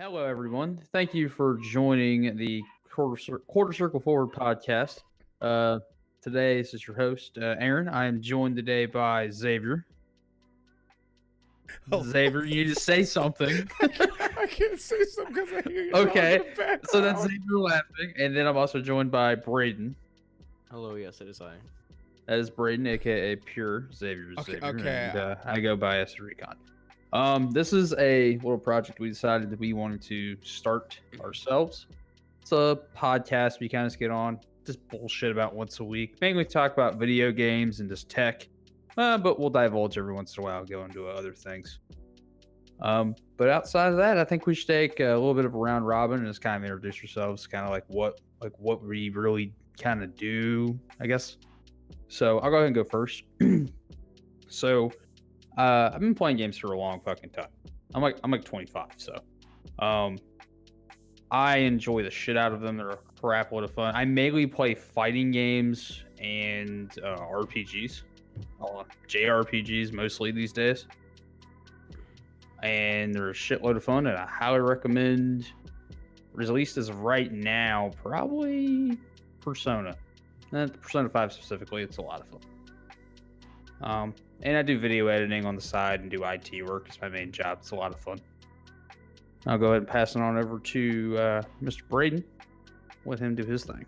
Hello, everyone. Thank you for joining the Quarter Circle Forward podcast. Uh, Today, this is your host, Aaron. I am joined today by Xavier. Oh. Xavier, you need to say something. I can't say something because I hear you Okay, in the background. so that's Xavier laughing. And then I'm also joined by Braden. Hello, yes, it is I. That is Braden, aka Pure Xavier. Okay, Xavier, okay. And I go by S Recon. This is a little project we decided that we wanted to start ourselves. It's a podcast we kind of get on, just bullshit about once a week. Mainly talk about video games and just tech, but we'll divulge every once in a while, go into other things. But outside of that, I think we should take a little bit of a round robin and just kind of introduce ourselves, kind of like what we really kind of do, I guess. So I'll go ahead and go first. So I've been playing games for a long fucking time. I'm like 25, so I enjoy the shit out of them. They're a crap load of fun. I mainly play fighting games and RPGs, JRPGs mostly these days, and they're a shitload of fun. And I highly recommend. Released as of right now, probably Persona. Persona 5 specifically, it's a lot of fun. And I do video editing on the side and do IT work. It's my main job. It's a lot of fun. I'll go ahead and pass it on over to Mr. Braden. Let him do his thing.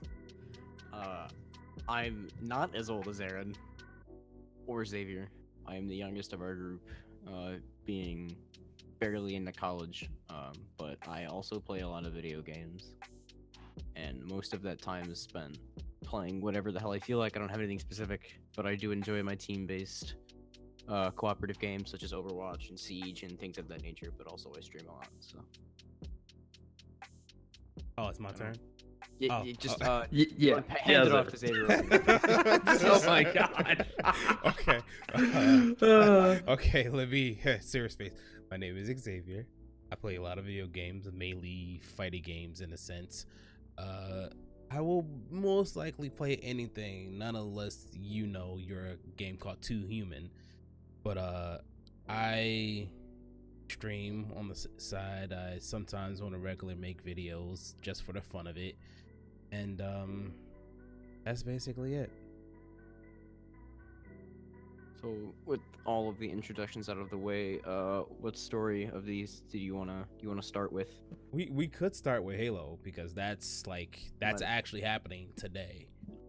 I'm not as old as Aaron or Xavier. I am the youngest of our group, being barely into college, but I also play a lot of video games. And most of that time is spent playing whatever the hell I feel like. I don't have anything specific, but I do enjoy my team-based cooperative games such as Overwatch and Siege and things of that nature, but also I stream a lot, so. Oh, it's my turn? Yeah, Oh, yeah. Hand it off to Xavier. Oh my god. Okay. Okay, let me serious face. My name is Xavier. I play a lot of video games, mainly fighting games in a sense. I will most likely play anything, none unless you're a game called Too Human. But I stream on the side. I sometimes on a regular make videos just for the fun of it. And that's basically it. So, with all of the introductions out of the way, what story of these do you wanna start with? We could start with Halo because that's actually happening today.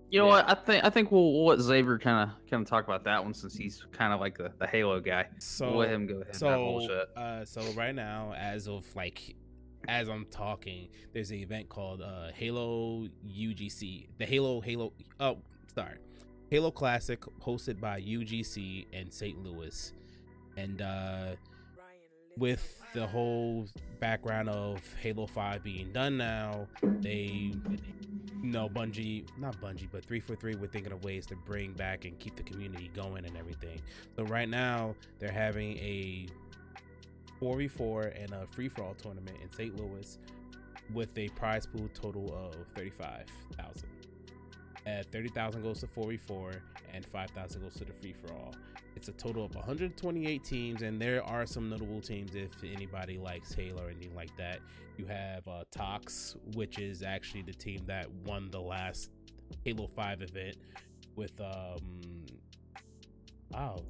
You know what? I think we'll let Xavier kind of talk about that one since he's kind of like the Halo guy. So we'll let him go ahead. So right now, as I'm talking, there's an event called Halo UGC, the Halo Classic, hosted by UGC in St. Louis, and with the whole background of Halo 5 being done now, Bungie, not Bungie, but 343 were thinking of ways to bring back and keep the community going and everything. So right now they're having a 4v4 and a free-for-all tournament in St. Louis with a prize pool total of 35,000. 30,000 goes to 4v4 and 5,000 goes to the free-for-all. It's a total of 128 teams, and there are some notable teams if anybody likes Halo or anything like that. You have Tox, which is actually the team that won the last Halo 5 event with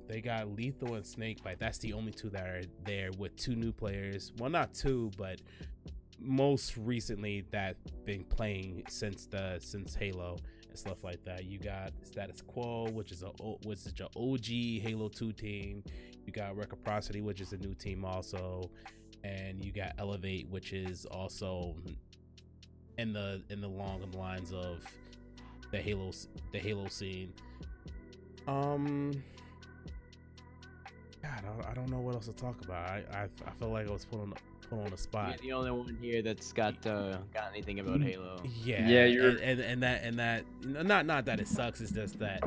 they got Lethal and Snakebite. That's the only two that are there with two new players. Well, not two, but most recently that been playing since Halo and stuff like that. You got Status Quo, which is an OG Halo 2 team. You got Reciprocity, which is a new team also, and you got Elevate, which is also in the long lines of the Halo scene. God, I don't know what else to talk about. I feel like I was put on the spot. You're the only one here that's got anything about Halo. Yeah. You're and that not that it sucks. It's just that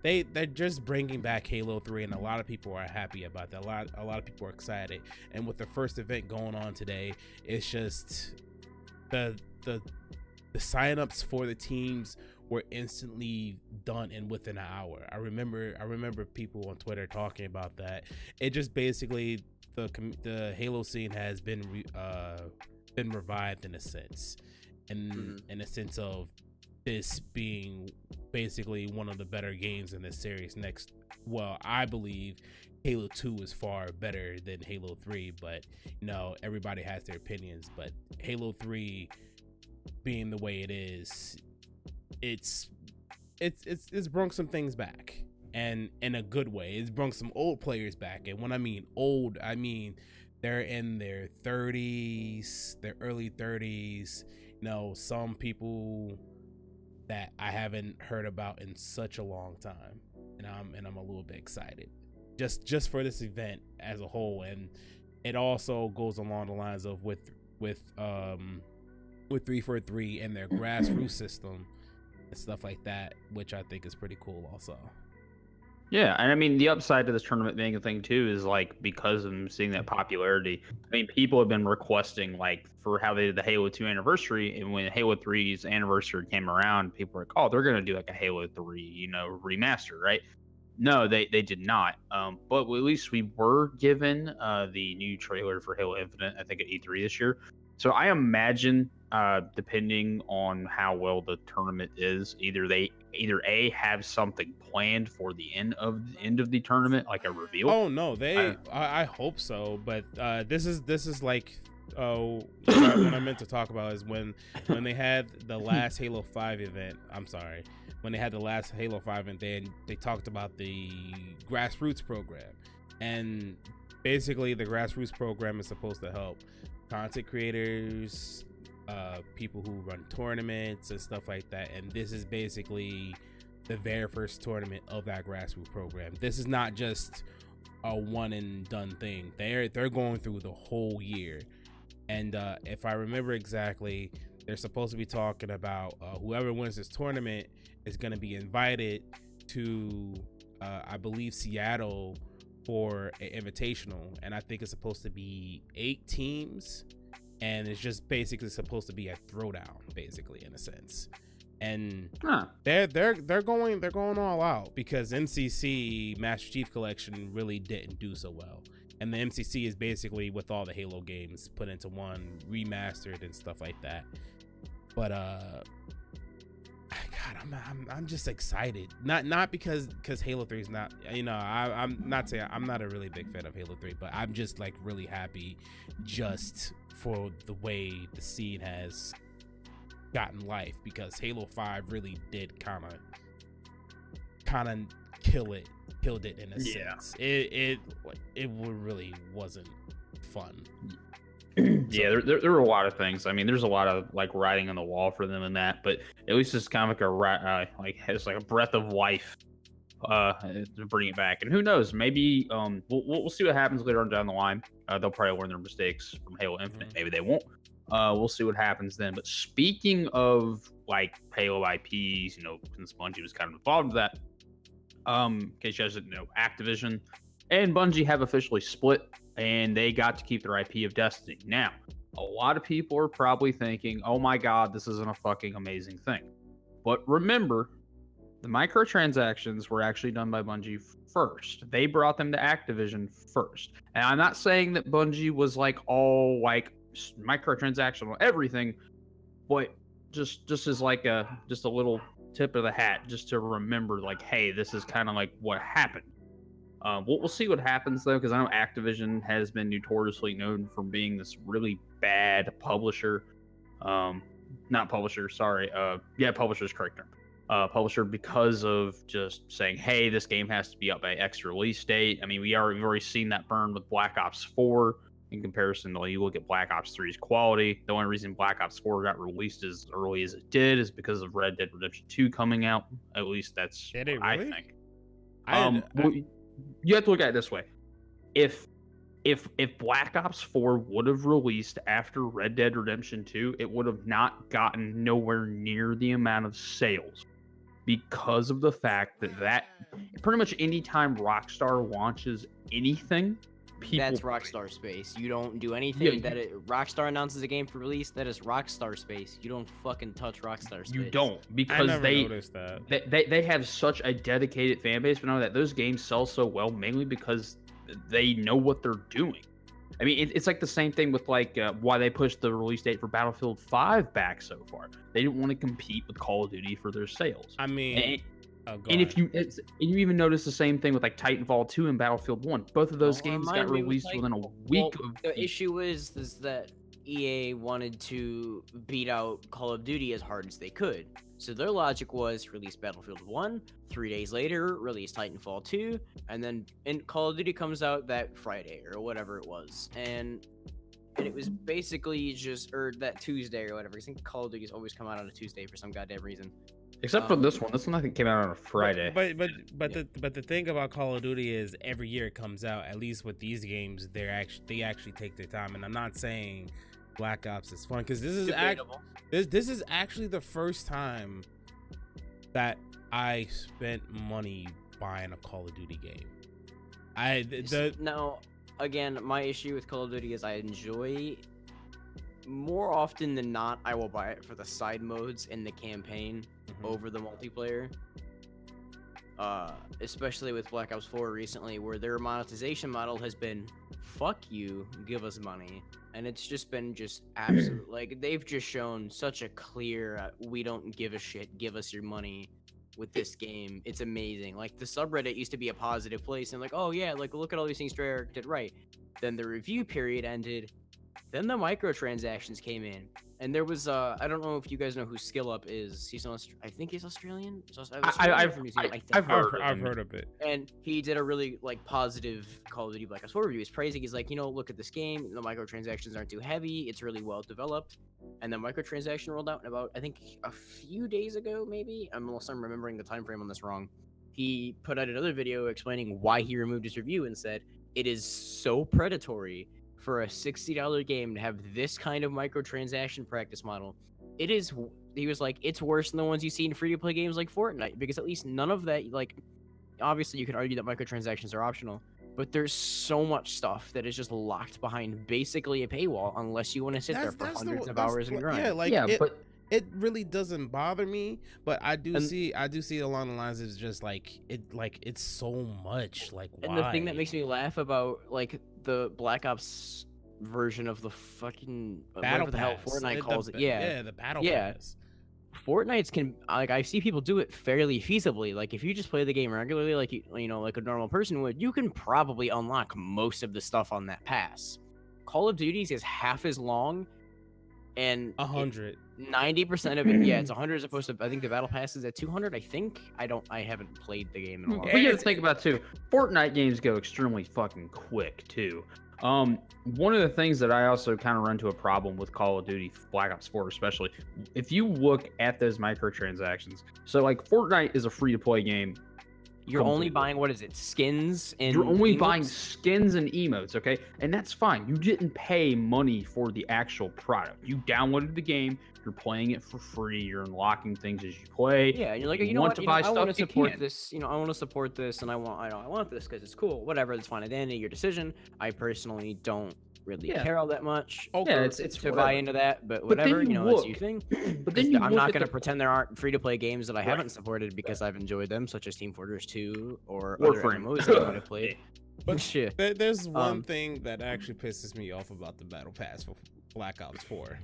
they're just bringing back Halo 3, and a lot of people are happy about that. A lot of people are excited, and with the first event going on today, it's just the signups for the teams were instantly done in within an hour. I remember people on Twitter talking about that. It just basically the Halo scene has been revived in a sense, and in a sense of this being basically one of the better games in this series. I believe Halo 2 is far better than Halo 3, but everybody has their opinions. But Halo 3 being the way it is, it's brought some things back, and in a good way. It's brought some old players back, and when I mean old, I mean they're in their 30s, their early 30s. Some people that I haven't heard about in such a long time, and I'm a little bit excited just for this event as a whole. And it also goes along the lines of with 343 and their grassroots system and stuff like that, which I think is pretty cool also. Yeah, and I mean, the upside to this tournament being a thing too is like, because of them seeing that popularity, I mean, people have been requesting, like, for how they did the Halo 2 anniversary, and when Halo 3's anniversary came around, people were like, oh, they're gonna do like a Halo 3 remaster, right? No, they did not. But at least we were given the new trailer for Halo Infinite, I think, at E3 this year. So I imagine, depending on how well the tournament is, either A, have something planned for the end of the tournament, like a reveal. Oh no, I hope so. But this is like, what I meant to talk about is when they had the last Halo 5 event. I'm sorry. When they had the last Halo 5 event, they talked about the grassroots program, and basically the grassroots program is supposed to help content creators, people who run tournaments and stuff like that. And this is basically the very first tournament of that grassroots program. This is not just a one and done thing. They're going through the whole year. And if I remember exactly, they're supposed to be talking about whoever wins this tournament is going to be invited to I believe Seattle for an invitational, and I think it's supposed to be 8 teams, and it's just basically supposed to be a throwdown, basically, in a sense. And they're going all out, because MCC Master Chief Collection really didn't do so well, and the MCC is basically with all the Halo games put into one, remastered and stuff like that. But God, I'm just excited. Not because Halo 3 is not, I'm not saying I'm not a really big fan of Halo 3, but I'm just like really happy just for the way the scene has gotten life, because Halo 5 really did kind of killed it in a sense. It really wasn't fun. Yeah, there were a lot of things. I mean, there's a lot of like writing on the wall for them and that, but at least it's kind of like it's like a breath of life to bring it back. And who knows, maybe we'll see what happens later on down the line. They'll probably learn their mistakes from Halo Infinite. Maybe they won't. We'll see what happens then. But speaking of like Halo IPs, since Bungie was kind of involved with that, in case you guys didn't know, Activision and Bungie have officially split, and they got to keep their IP of Destiny. Now, a lot of people are probably thinking, oh my God, this isn't a fucking amazing thing. But remember, the microtransactions were actually done by Bungie first. They brought them to Activision first. And I'm not saying that Bungie was like all like microtransactional everything, but just as like a little tip of the hat, just to remember, like, hey, this is kind of like what happened. We'll see what happens though, because I know Activision has been notoriously known for being this really bad publisher. Not publisher, sorry. Publisher is correct term. Publisher, because of just saying, hey, this game has to be up by X release date. I mean, we've already seen that burn with Black Ops 4 in comparison to, you look at Black Ops 3's quality. The only reason Black Ops 4 got released as early as it did is because of Red Dead Redemption 2 coming out. At least that's what I think. You have to look at it this way. If Black Ops 4 would have released after Red Dead Redemption 2, it would have not gotten nowhere near the amount of sales, because of the fact that pretty much anytime Rockstar launches anything, that's Rockstar space. You don't do anything Rockstar announces a game for release. That is Rockstar space. You don't fucking touch Rockstar space. You don't, because they have such a dedicated fan base. But know that those games sell so well mainly because they know what they're doing. I mean, it's like the same thing with like why they pushed the release date for Battlefield 5 back so far. They didn't want to compete with Call of Duty for their sales. I mean, and if you even notice the same thing with like Titanfall 2 and Battlefield 1. Both of those games got released within a week. The issue is that EA wanted to beat out Call of Duty as hard as they could. So their logic was release Battlefield 1, 3 days later, release Titanfall 2, and then Call of Duty comes out that Friday or whatever it was. And it was basically or that Tuesday or whatever. I think Call of Duty's always come out on a Tuesday for some goddamn reason. Except for this one. This one I think came out on a Friday. But the thing about Call of Duty is every year it comes out. At least with these games, they actually take their time. And I'm not saying Black Ops is fun because this is actually the first time that I spent money buying a Call of Duty game. Now, again, my issue with Call of Duty is I enjoy. More often than not, I will buy it for the side modes in the campaign over the multiplayer. Especially with Black Ops 4 recently, where their monetization model has been, fuck you, give us money. And it's just been absolute, like, they've just shown such a clear, we don't give a shit, give us your money with this game. It's amazing. Like, the subreddit used to be a positive place, and like, oh yeah, like, look at all these things Treyarch did right. Then the review period ended. Then the microtransactions came in, and there was I don't know if you guys know who Skill Up is. I think he's Australian. I've heard of it. And he did a really like positive Call of Duty Black Ops 4 review. He's praising. He's like, look at this game. The microtransactions aren't too heavy. It's really well developed. And the microtransaction rolled out in about, I think, a few days ago, maybe. Unless I'm remembering the time frame on this wrong. He put out another video explaining why he removed his review and said it is so predatory for a $60 game to have this kind of microtransaction practice model. He was like, it's worse than the ones you see in free-to-play games like Fortnite, because at least none of that, like, obviously you could argue that microtransactions are optional, but there's so much stuff that is just locked behind basically a paywall unless you want to sit there for hundreds of hours and grind. Yeah, like, it really doesn't bother me, but I do see it along the lines of just like it's so much. Like, why? And the thing that makes me laugh about like the Black Ops version of the fucking Battle Pass, Fortnite calls it. Yeah, the Battle Pass. Fortnite's I see people do it fairly feasibly. Like, if you just play the game regularly, like like a normal person would, you can probably unlock most of the stuff on that pass. Call of Duty's is half as long, and 100. 90% of it, yeah, it's 100 as opposed to, I think the Battle Pass is at 200. I think I haven't played the game in a while. But you have to think about too. Fortnite games go extremely fucking quick too. One of the things that I also kind of run into a problem with Call of Duty Black Ops 4, especially if you look at those microtransactions. So like Fortnite is a free to play game. You're only buying, what is it, skins and You're only emotes? buying skins and emotes, okay? And that's fine. You didn't pay money for the actual product. You downloaded the game, you're playing it for free, you're unlocking things as you play. Yeah, and you're like, I want to support this, I want to support this, and I want this because it's cool. Whatever, that's fine. At the end of your decision, I personally don't really care all that much. Okay, it's to buy into that, but whatever, that's your thing. But then I'm not going to pretend there aren't free-to-play games that I haven't supported because I've enjoyed them, such as Team Fortress 2 or other MMOs that I have played. But shit, there's one thing that actually pisses me off about the Battle Pass for Black Ops 4.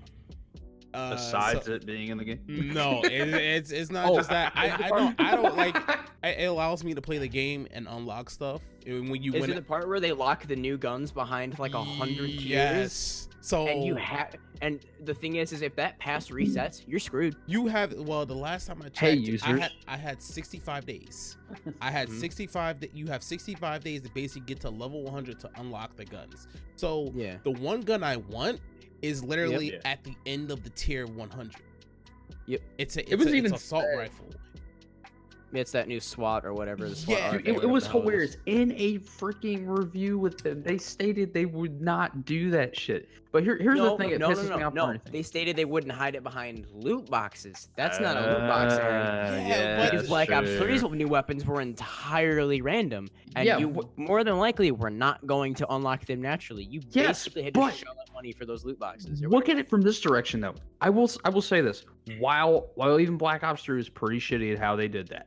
Besides it being in the game? No, it's not just that. I don't like. It allows me to play the game and unlock stuff. When you is it the part where they lock the new guns behind like 100 tiers? Yes. So and the thing is if that pass resets, you're screwed. You have the last time I checked, hey, users. I had 65 days. I had 65. You have 65 days to basically get to level 100 to unlock the guns. So the one gun I want is literally at the end of the tier 100. Yep. It's an assault rifle. It's that new SWAT or whatever. The SWAT it was hilarious. In a freaking review with them, they stated they would not do that shit. But here's the thing. It pisses me off. No, they stated they wouldn't hide it behind loot boxes. That's not a loot box area. Because Black Ops 3's new weapons were entirely random, and you more than likely were not going to unlock them naturally. You basically had to shell out money for those loot boxes. Look at it from this direction, though. I will say this: while even Black Ops 3 is pretty shitty at how they did that,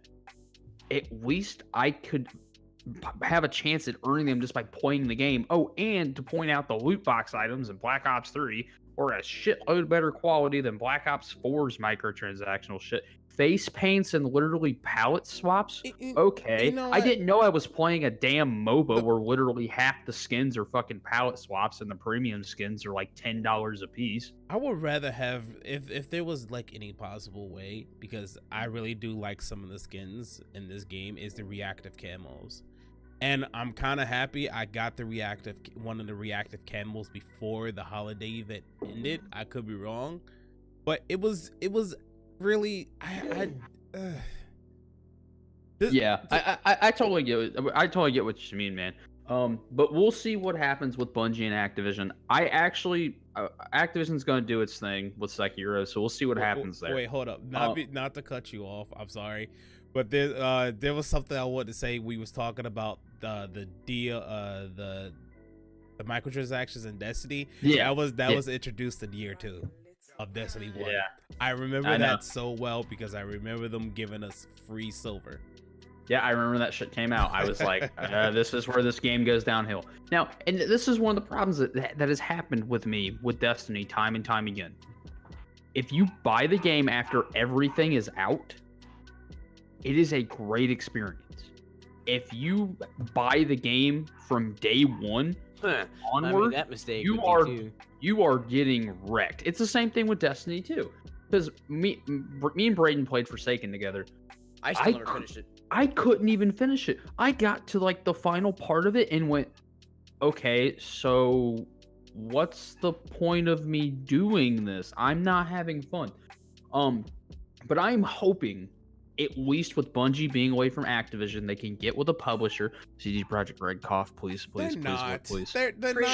at least I could have a chance at earning them just by playing the game. Oh, and to point out the loot box items in Black Ops 3 are a shitload better quality than Black Ops 4's microtransactional shit. Face paints and literally palette swaps. Okay, You know I what? didn't know I was playing a damn MOBA where literally half the skins are fucking palette swaps and the premium skins are like $10 a piece. I would rather have if there was like any possible way, because I really do like some of the skins in this game, is the reactive camos. And I'm kind of happy I got one of the reactive camos before the holiday event ended. I could be wrong, but it was really Yeah, I totally get it. I totally get what you mean, man. But we'll see what happens with Bungie and Activision. Activision's going to do its thing with Sekiro, so we'll see what happens there. Wait, hold up. Not to cut you off. I'm sorry, but there was something I wanted to say. We was talking about the deal, the microtransactions in Destiny. Yeah, that was introduced in year 2 of Destiny 1. Yeah, I remember that so well because I remember them giving us free silver. Yeah, I remember that shit came out. I was like, this is where this game goes downhill. Now, and this is one of the problems that has happened with me with Destiny time and time again. If you buy the game after everything is out, it is a great experience. If you buy the game from day one onward, that mistake you are getting wrecked. It's the same thing with Destiny 2. Because me and Braden played Forsaken together. I still never finished it. I couldn't even finish it. I got to like the final part of it and went, okay, so what's the point of me doing this? I'm not having fun. But I'm hoping, at least with Bungie being away from Activision, they can get with a publisher. CD Projekt Red, cough, please. They're They're not.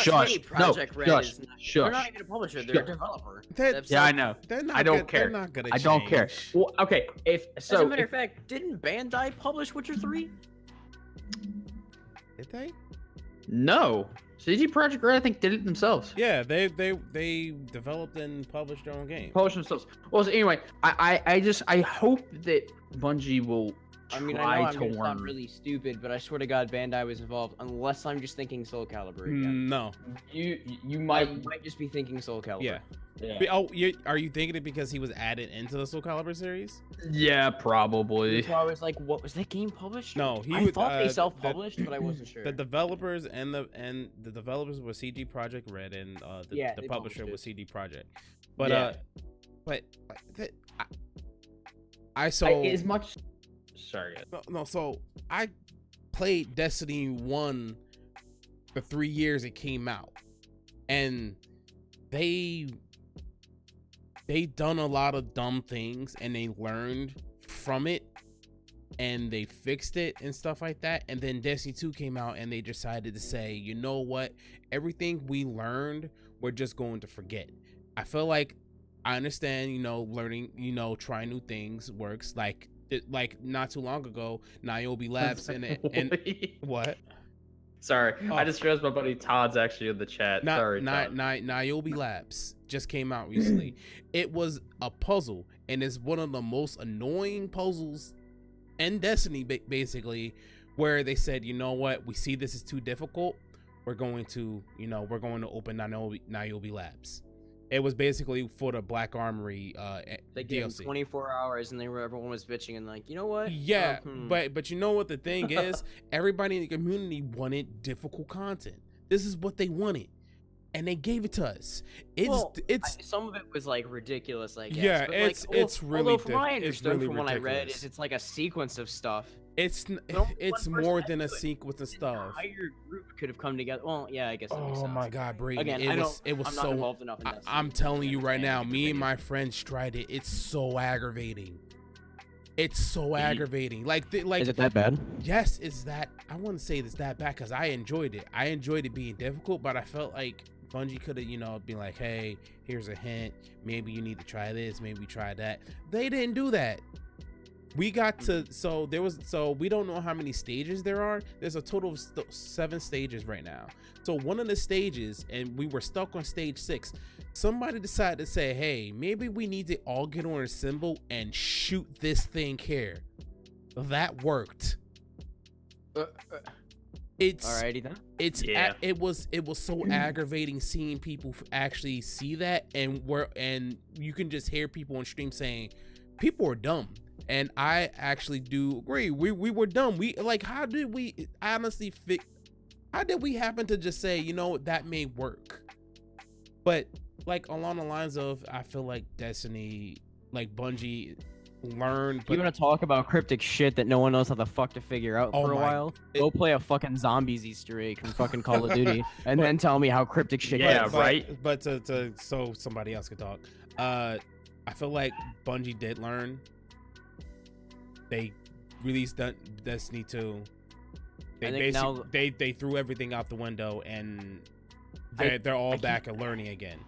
Shush. Project Red Shush. is not, Shush. They're not even a publisher. They're a developer. Yeah, I know. I don't care. They're not gonna I don't care. change. Well, okay. As a matter of fact, didn't Bandai publish Witcher 3? Did they? No. CD Projekt Red, I think, did it themselves. Yeah, they developed and published their own game. Published themselves. Well, so anyway, I hope that Bungie will try I mean, I know I'm to gonna sound learn. really stupid, but I swear to God, Bandai was involved. Unless I'm just thinking Soul Calibur again. No. You I might. might just be thinking Soul Calibur. Yeah. Oh, are you thinking it because he was added into the Soul Calibur series? Yeah, probably. So I was like, what was that game published? No, I thought they self-published, but I wasn't sure. The developers and the developers were CD Projekt Red, and the they publisher published was it. CD Projekt. But Yeah. I saw as much. Sorry. no. So I played Destiny 1 the 3 years it came out, and they done a lot of dumb things, and they learned from it, and they fixed it and stuff like that. And then Destiny 2 came out, and they decided to say, you know what, everything we learned, we're just going to forget. I feel like I understand, learning, trying new things works. Like not too long ago, Niobe Labs and what? Sorry, Oh. I just realized my buddy Todd's actually in the chat. Sorry, Todd. Niobe Labs just came out recently. It was a puzzle, and it's one of the most annoying puzzles in Destiny, basically, where they said, you know what, we see this is too difficult. We're going to open Niobe Labs. It was basically for the Black Armory They gave DLC. them 24 hours, and everyone was bitching and like, you know what? Yeah, but you know what the thing is? Everybody in the community wanted difficult content. This is what they wanted, and they gave it to us. Some of it was like ridiculous, I guess. Yeah, but, it's really although from what I it's understood really from what I read, ridiculous. is it's like a sequence of stuff. It's one more person than a had to do it. sequence of stuff. The entire group could have come together. Well, yeah, I guess. That makes Oh sense. my God, Braden! Again, it was I'm not so. involved enough in that. I'm telling you right now, me and my friends tried it. It's so aggravating. It's so aggravating. Like, is it that bad? yes, it's that. I wouldn't say it's that bad because I enjoyed it. I enjoyed it being difficult, but I felt like Bungie could have, been like, hey, here's a hint. Maybe you need to try this. Maybe try that. They didn't do that. We got to, we don't know how many stages there are. There's a total of 7 stages right now. So one of the stages, and we were stuck on stage 6. Somebody decided to say, hey, maybe we need to all get on a symbol and shoot this thing here. That worked. It's Alrighty then. Yeah. it was so aggravating seeing people actually see that, and you can just hear people on stream saying people are dumb, and I actually do agree. We were dumb. We like, how did we honestly how did we happen to just say, you know, that may work? But like along the lines of, I feel like Destiny, like Bungie learned. You want to talk about cryptic shit that no one knows how the fuck to figure out for a while? Go play a fucking zombies Easter egg from fucking Call of Duty, and then tell me how cryptic shit. Yeah, is. right. But to so somebody else could talk. I feel like Bungie did learn. They released Destiny 2. They basically they threw everything out the window, and they're all back and learning again.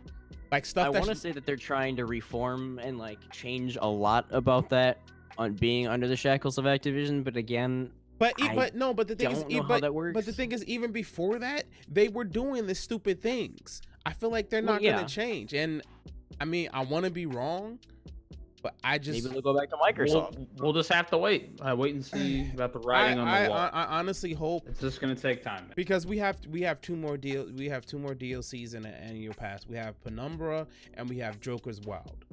Like stuff. I want to say that they're trying to reform and like change a lot about that on being under the shackles of Activision, but again. But the thing is, even before that, they were doing the stupid things. I feel like they're not going to change, and I mean, I want to be wrong, but I just maybe they'll go back to Microsoft. We'll just have to wait and see about the writing on the wall. I honestly hope it's just going to take time because we have two more DLCs in the annual pass. We have Penumbra and we have Joker's Wild.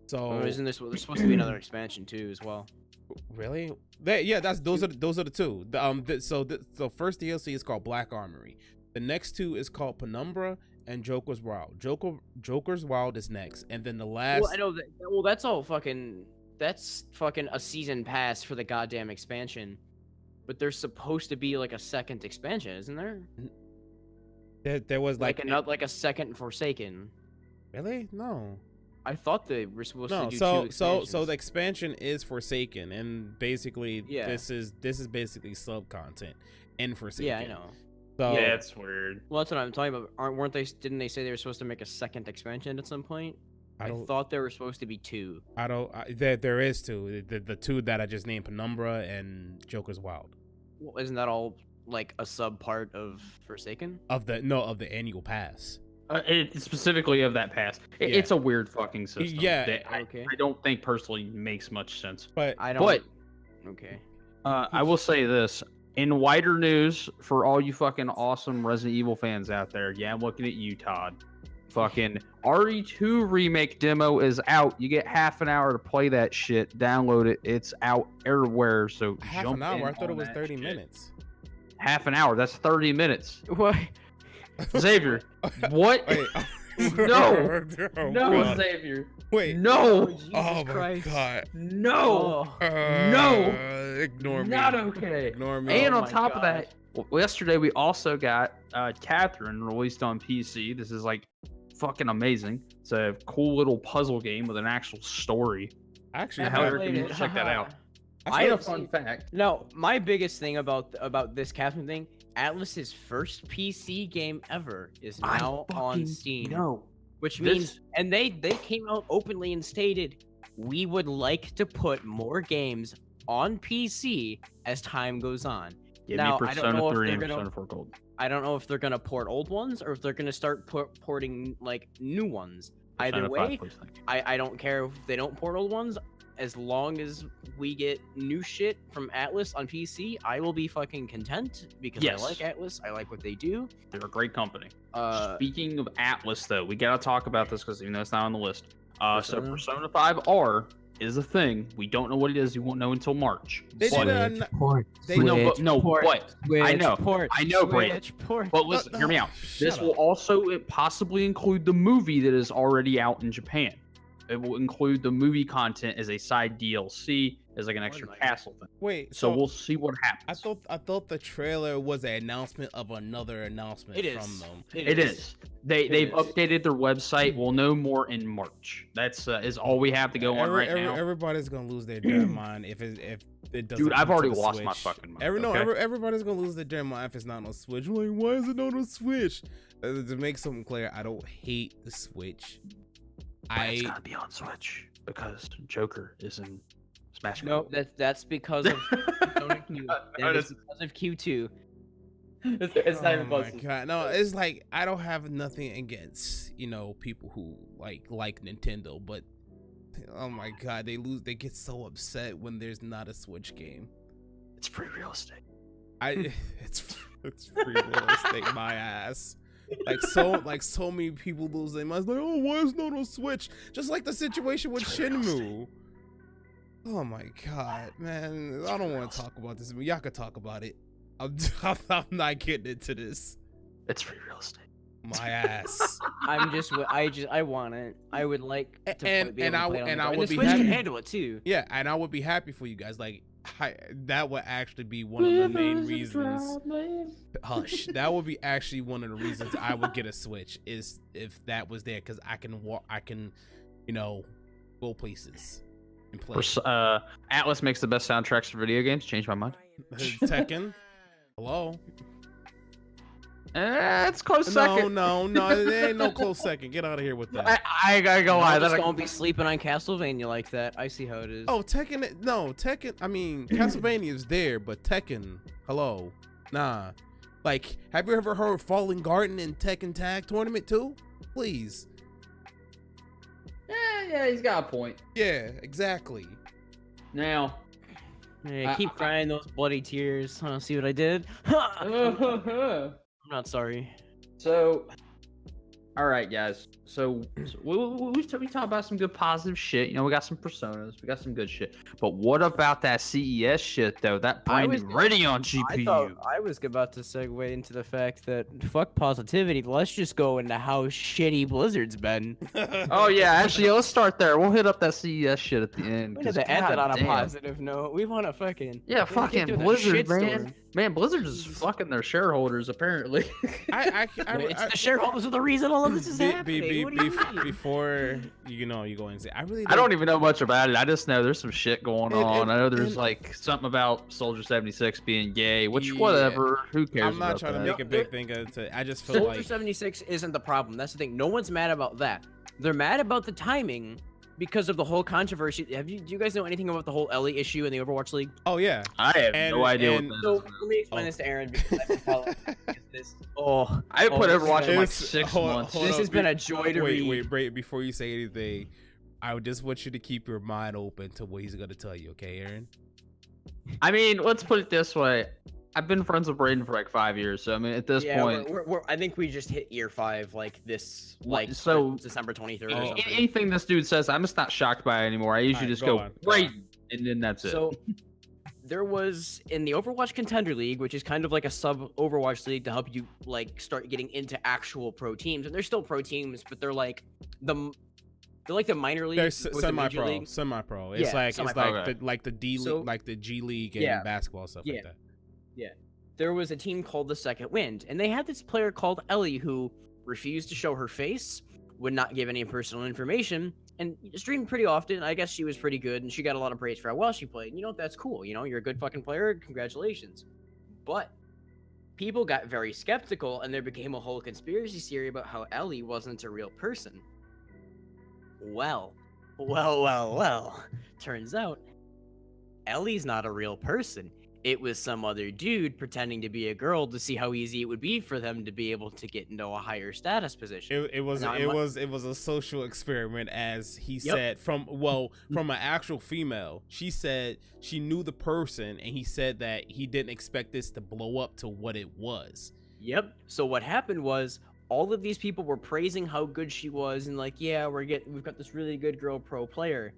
So isn't there's supposed to be another expansion too as well? Really? Those are the two. So first DLC is called Black Armory. The next two is called Penumbra and Joker's Wild. Joker's Wild is next, and then the last. Well, I know that. Well, that's all fucking. That's fucking a season pass for the goddamn expansion. But there's supposed to be like a second expansion, isn't there? There was like a second Forsaken. Really? No. I thought they were supposed to do two expansions. So the expansion is Forsaken, and basically this is basically sub content in Forsaken. Yeah, I know. So, yeah, it's weird. Well, that's what I'm talking about. Didn't they say they were supposed to make a second expansion at some point? I thought there were supposed to be two. There is two. The two that I just named, Penumbra and Joker's Wild. Well, isn't that all like a sub part of Forsaken? Of the annual pass. It specifically of that pass. It's a weird fucking system. Yeah, I don't think personally makes much sense. But I don't. But okay. I will say this. In wider news, for all you fucking awesome Resident Evil fans out there, yeah, I'm looking at you, Todd. Fucking RE2 remake demo is out. You get half an hour to play that shit. Download it. It's out everywhere. So half an hour. I thought it was 30 minutes. Half an hour. That's 30 minutes. What? Xavier, what? Wait, no, Xavier. Wait, no. Oh my god. No. No. Ignore me. Not okay. Ignore me. And on top of that, yesterday we also got Catherine released on PC. This is like fucking amazing. It's a cool little puzzle game with an actual story. Actually, check that out. I have a fun fact. No, my biggest thing about this Catherine thing, Atlas's first PC game ever is now on Steam. No. Which means, and they came out openly and stated, we would like to put more games on PC as time goes on. Give now, me Persona 3 and Persona 4 Gold. I don't know if they're gonna port old ones or if they're gonna start porting like new ones. Either way, I don't care if they don't port old ones. As long as we get new shit from Atlas on PC, I will be fucking content because I like Atlas. I like what they do. They're a great company. Speaking of Atlas, though, we gotta talk about this because even though it's not on the list. So Persona 5R is a thing. We don't know what it is. You won't know until March. I know, Braden. But listen, hear me out. This will also possibly include the movie that is already out in Japan. It will include the movie content as a side DLC, as like an extra castle thing. Wait, so we'll see what happens. I thought the trailer was an announcement of another announcement from them. It is. They've updated their website. We'll know more in March. That's is all we have to go on right now. Everybody's gonna lose their damn mind if it doesn't. Dude, I've already lost my fucking mind. Everybody's gonna lose their damn mind if it's not on Switch. Like, why is it not on Switch? To make something clear, I don't hate the Switch. It's gotta be on Switch because Joker is in Smash Bros. No, that's because of Q. That is because of Q2. It's not even close. God. No, it's like I don't have nothing against people who like Nintendo, but oh my god, they get so upset when there's not a Switch game. It's free real estate. It's free real estate, my ass. Like so many people lose their minds. Like, oh, why is no Switch? Just like the situation with Shenmue. Oh my god, man! I don't want to talk about this. Y'all could talk about it. I'm not getting into this. It's free real estate. My ass. I want it. I would like to I would be Switch happy. can handle it too. Yeah, and I would be happy for you guys. Like, that would actually be one of the main reasons. Hush. That would be actually one of the reasons I would get a Switch, is if that was there, because I can walk. I can, go places and play. Atlas makes the best soundtracks for video games. Changed my mind. Tekken. Hello. It's close second. No, there ain't no close second. Get out of here with that. I gotta go lie. I'm just gonna be sleeping on Castlevania like that. I see how it is. Oh, Tekken. I mean, Castlevania is there, but Tekken. Hello. Nah. Like, have you ever heard Fallen Garden in Tekken Tag Tournament 2? Please. Yeah, he's got a point. Yeah, exactly. Now, Hey, keep crying those bloody tears. See what I did? I'm not sorry. So, all right, guys. So we talk about some good positive shit. We got some personas, we got some good shit. But what about that CES shit though? That brand new Radeon GPU. I was about to segue into the fact that fuck positivity. Let's just go into how shitty Blizzard's been. Oh yeah, actually, let's start there. We'll hit up that CES shit at the end. We need to end it on a positive note. We want to fucking fucking Blizzard, man. Man, Blizzard is fucking their shareholders apparently. It's the shareholders are the reason all of this is happening. What do you mean? Before you go and say, I don't even know much about it. I just know there's some shit going on. I know there's like something about Soldier 76 being gay, which whatever. Who cares? I'm not trying to make a big thing of it. I just feel Soldier 76 isn't the problem. That's the thing. No one's mad about that. They're mad about the timing because of the whole controversy. Do you guys know anything about the whole Ellie issue in the Overwatch League? Oh yeah, I have no idea what this so is. let me explain this to Aaron because I can tell this. I put Overwatch in like 6 months. This has been a joy to read. Wait, Braden, before you say anything, I just want you to keep your mind open to what he's gonna tell you, okay, Aaron? I mean, let's put it this way. I've been friends with Braden for like 5 years, so I mean, at this point, I think we just hit year 5 like this, December 23rd. Or something. Anything this dude says, I'm just not shocked by it anymore. I usually just go Braden, and then that's it. So there was in the Overwatch Contender League, which is kind of like a sub Overwatch league to help you like start getting into actual pro teams, and they're still pro teams, but they're like the minor league. They're semi-pro. It's like the D league, like the G League and basketball stuff like that. Yeah. There was a team called the Second Wind, and they had this player called Ellie who refused to show her face, would not give any personal information, and streamed pretty often. I guess she was pretty good, and she got a lot of praise for how well she played. That's cool. You're a good fucking player. Congratulations. But people got very skeptical, and there became a whole conspiracy theory about how Ellie wasn't a real person. Well. Turns out, Ellie's not a real person. It was some other dude pretending to be a girl to see how easy it would be for them to be able to get into a higher status position. It was a social experiment, as he said, from an actual female. She said she knew the person, and he said that he didn't expect this to blow up to what it was. Yep. So what happened was all of these people were praising how good she was, and like, yeah, we've got this really good girl pro player.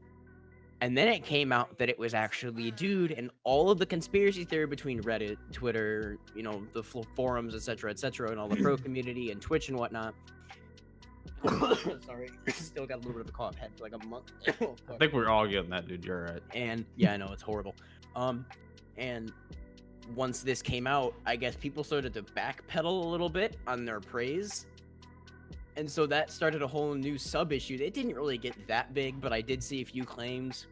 And then it came out that it was actually a dude, and all of the conspiracy theory between Reddit, Twitter, the forums, etc., and all the pro community and Twitch and whatnot. Sorry, still got a little bit of a cough. Had for like a month. I think we're all getting that, dude. You're right. And yeah, I know it's horrible. And once this came out, I guess people started to backpedal a little bit on their praise. And so that started a whole new sub-issue. It didn't really get that big, but I did see a few claims.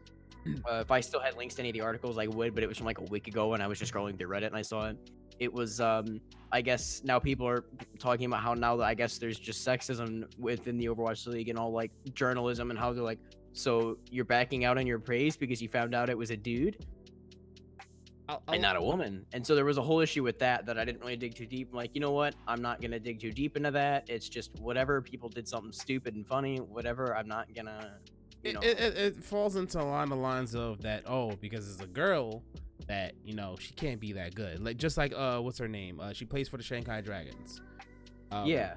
If I still had links to any of the articles, I would, but it was from like a week ago, and I was just scrolling through Reddit, and I saw it. It was, I guess now people are talking about how now that I guess there's just sexism within the Overwatch League and all, like, journalism, and how they're like, so you're backing out on your praise because you found out it was a dude? And not a woman. And so there was a whole issue with that I didn't really dig too deep. I'm like, you know what? I'm not going to dig too deep into that. It's just whatever. People did something stupid and funny, whatever. I'm not going to, It falls into along the lines of that, because it's a girl, that she can't be that good. Like just like what's her name? She plays for the Shanghai Dragons. Yeah,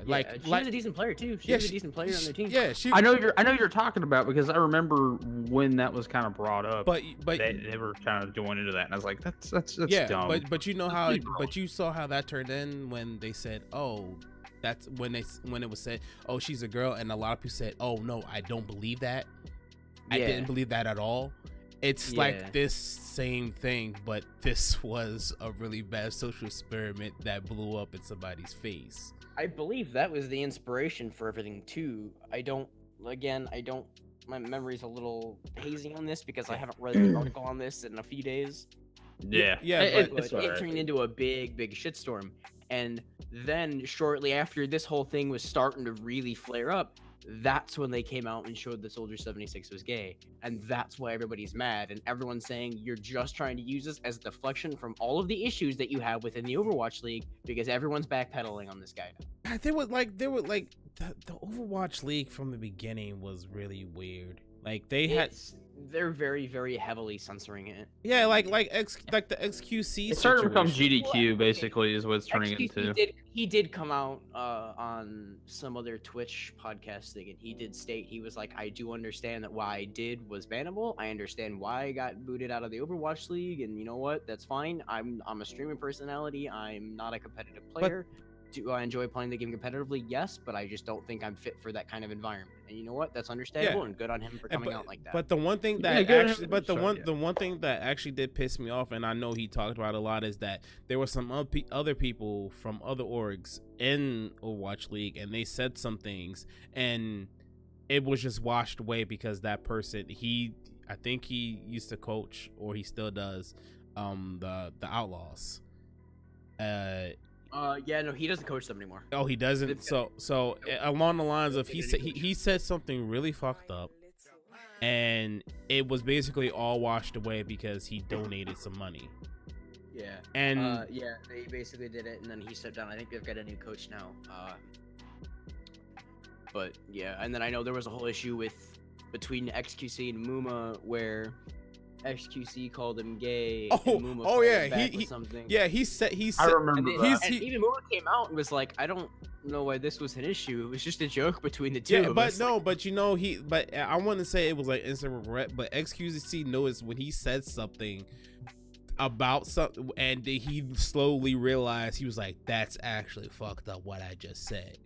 like she's a decent player too. She's a decent player on their team. Yeah, I know you're talking about, because I remember when that was kind of brought up. But they were kind of going into that, and I was like, that's yeah, dumb. but you know how you saw how that turned in when they said, oh, that's when it was said, oh, she's a girl, and a lot of people said, oh no, I don't believe that. I didn't believe that at all. It's like this same thing, but this was a really bad social experiment that blew up in somebody's face. I believe that was the inspiration for everything too. My memory's a little hazy on this because I haven't read the article on this in a few days. Yeah, But it turned into a big shitstorm. And then shortly after this whole thing was starting to really flare up, that's when they came out and showed that Soldier 76 was gay. And that's why everybody's mad. And everyone's saying you're just trying to use this as a deflection from all of the issues that you have within the Overwatch League, because everyone's backpedaling on this guy now. The Overwatch League from the beginning was really weird. Like They're very, very heavily censoring it. Yeah, like the XQC. It started to become situation. GDQ, basically, is what it's turning XQC into. He did come out on some other Twitch podcast thing, and he did state, he was like, I do understand that what I did was bannable. I understand why I got booted out of the Overwatch League, and you know what? That's fine. I'm a streaming personality. I'm not a competitive player. Do I enjoy playing the game competitively? Yes, but I just don't think I'm fit for that kind of environment. And you know what? That's understandable, and good on him for coming out like that. But the one thing that the one thing that actually did piss me off, and I know he talked about a lot, is that there were some other people from other orgs in Overwatch League, and they said some things, and it was just washed away because that person, I think he used to coach, or he still does, the Outlaws. No, he doesn't coach them anymore. Oh, he doesn't. So along the lines of he said something really fucked up, and it was basically all washed away because he donated some money. Yeah. And they basically did it, and then he stepped down. I think they've got a new coach now. But yeah, and then I know there was a whole issue between XQC and Muma where XQC called him gay. And Muma called him back with something. He said. I remember that. And even Muma came out and was like, I don't know why this was an issue. It was just a joke between the two of us. But I want to say it was like instant regret. But XQC noticed when he said something about something, and he slowly realized, he was like, that's actually fucked up what I just said.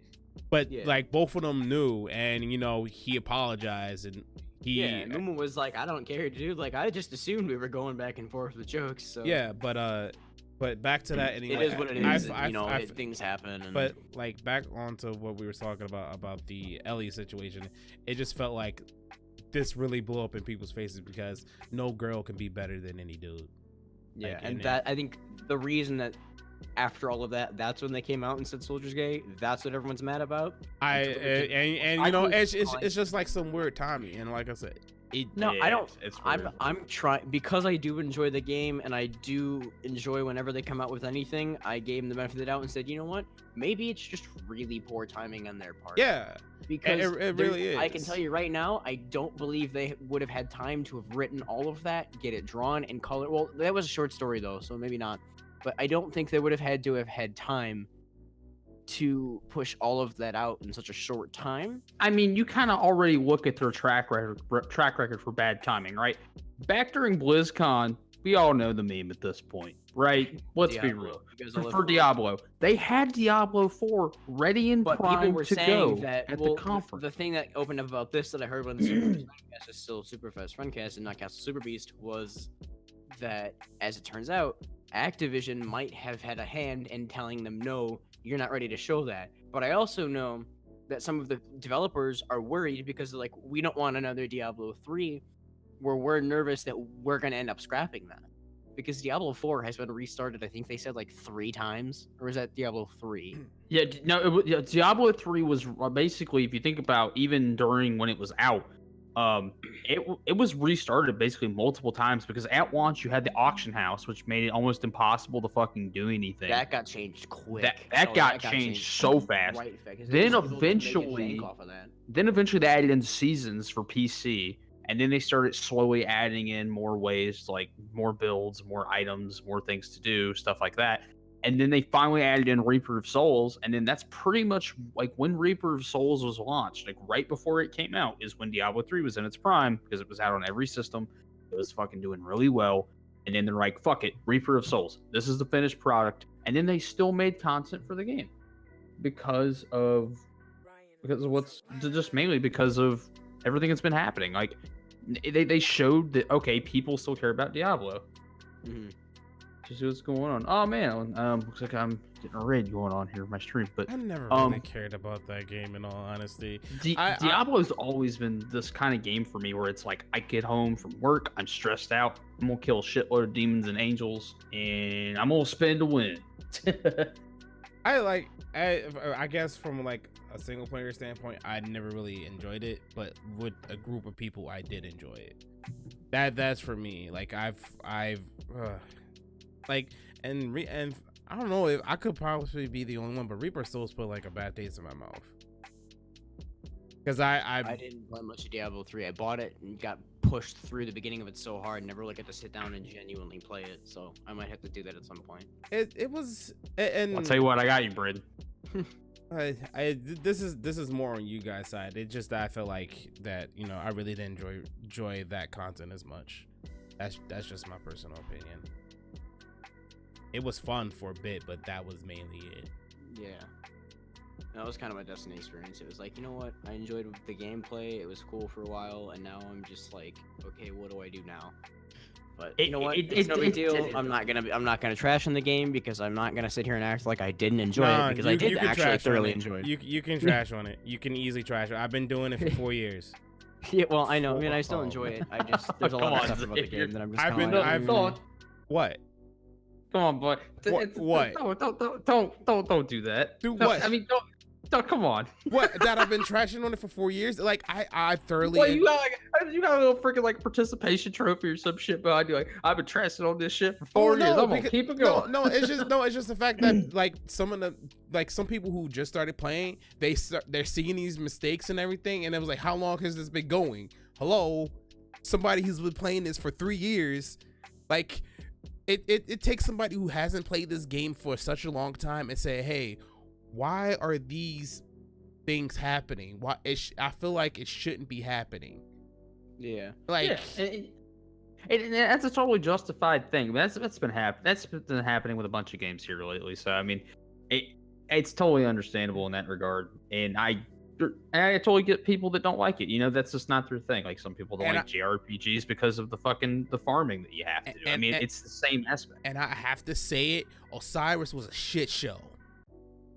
But like both of them knew, and he apologized, and Muma was like, I don't care, dude. Like, I just assumed we were going back and forth with jokes. So yeah, but back to that anyway. It is what it is. Things happen. And... But like back onto what we were talking about the Ellie situation, it just felt like this really blew up in people's faces because no girl can be better than any dude. Yeah, I think the reason that after all of that, that's when they came out and said Soldier's gay. That's what everyone's mad about. It's just like some weird timing, and like I said, I don't. I'm trying, because I do enjoy the game, and I do enjoy whenever they come out with anything. I gave them the benefit of the doubt and said, you know what? Maybe it's just really poor timing on their part. Yeah, because it really is. I can tell you right now, I don't believe they would have had time to have written all of that, get it drawn and color. Well, that was a short story though, so maybe not. But I don't think they would have had time to push all of that out in such a short time. I mean, you kind of already look at their track record for bad timing, right? Back during BlizzCon, we all know the meme at this point, right? Let's be real. For Diablo, they had Diablo 4 ready and primed to go at the conference. The thing that opened up about this that I heard when the Superfast Funcast is still Superfast Funcast and not Castle Super Beast was that, as it turns out, Activision might have had a hand in telling them, no, you're not ready to show that. But I also know that some of the developers are worried because they're like, we don't want another Diablo 3 where we're nervous that we're going to end up scrapping that. Because Diablo 4 has been restarted, I think they said like 3 times. Or is that Diablo 3? Yeah, no, Diablo 3 was basically, if you think about even during when it was out, it was restarted basically multiple times because at launch you had the auction house, which made it almost impossible to fucking do anything. That got changed quick. That got changed so fast. Then eventually they added in seasons for PC, And then they started slowly adding in more ways, like more builds, more items, more things to do, stuff like that. And then they finally added in Reaper of Souls, and then that's pretty much like when Reaper of Souls was launched, like right before it came out, is when Diablo 3 was in its prime because it was out on every system. It was fucking doing really well. And then they're like, fuck it, Reaper of Souls. This is the finished product. And then they still made content for the game because of what's just mainly because of everything that's been happening. Like they showed that, okay, people still care about Diablo. Mhm. To see what's going on. Oh man, looks like I'm getting a raid going on here in my stream. But I never really cared about that game, in all honesty. Diablo's always been this kind of game for me where it's like I get home from work, I'm stressed out, I'm gonna kill a shitload of demons and angels, and I'm gonna spin to win. I guess from like a single player standpoint, I never really enjoyed it, but with a group of people, I did enjoy it. That's for me. Like like and I don't know if I could probably be the only one, but Reaper Souls put like a bad taste in my mouth. Because I didn't play much of Diablo 3. I bought it and got pushed through the beginning of it so hard, never really got to sit down and genuinely play it. So I might have to do that at some point. it was, and I'll tell you what, I got you, Braden. this is more on you guys' side. It's just that I feel like that, you know, I really didn't enjoy that content as much. That's just my personal opinion. It was fun for a bit, but that was mainly it. Yeah. That was kind of my Destiny experience. It was like, you know what? I enjoyed the gameplay. It was cool for a while, and now I'm just like, okay, what do I do now? But you know what? It's no big deal. I'm not gonna trash on the game because I'm not gonna sit here and act like I didn't enjoy it because I did actually thoroughly enjoy it. You can trash on it. You can easily trash it. I've been doing it for 4 years. Yeah, well, I know. I mean, I still enjoy it. I just there's a lot of stuff about the game that I'm just What? Come on, boy. What? Don't do that. Do what? I mean, don't. Come on. What? That I've been trashing on it for 4 years? Like I thoroughly. Well, you got a little freaking like participation trophy or some shit behind you. Like I've been trashing on this shit for 4 years. I'm gonna keep it going. No, it's just the fact that like some people who just started playing, they're seeing these mistakes and everything, and it was like, how long has this been going? Hello, somebody who's been playing this for 3 years, like. It takes somebody who hasn't played this game for such a long time and say, hey, why are these things happening? Why I feel like it shouldn't be happening. Yeah. Like, and that's a totally justified thing. That's been happening. That's been happening with a bunch of games here lately. So I mean, it's totally understandable in that regard. And I totally get people that don't like it. You know, that's just not their thing. Like some people don't like JRPGs because of the farming that you have to do. I mean, it's the same aspect. And I have to say it, Osiris was a shit show.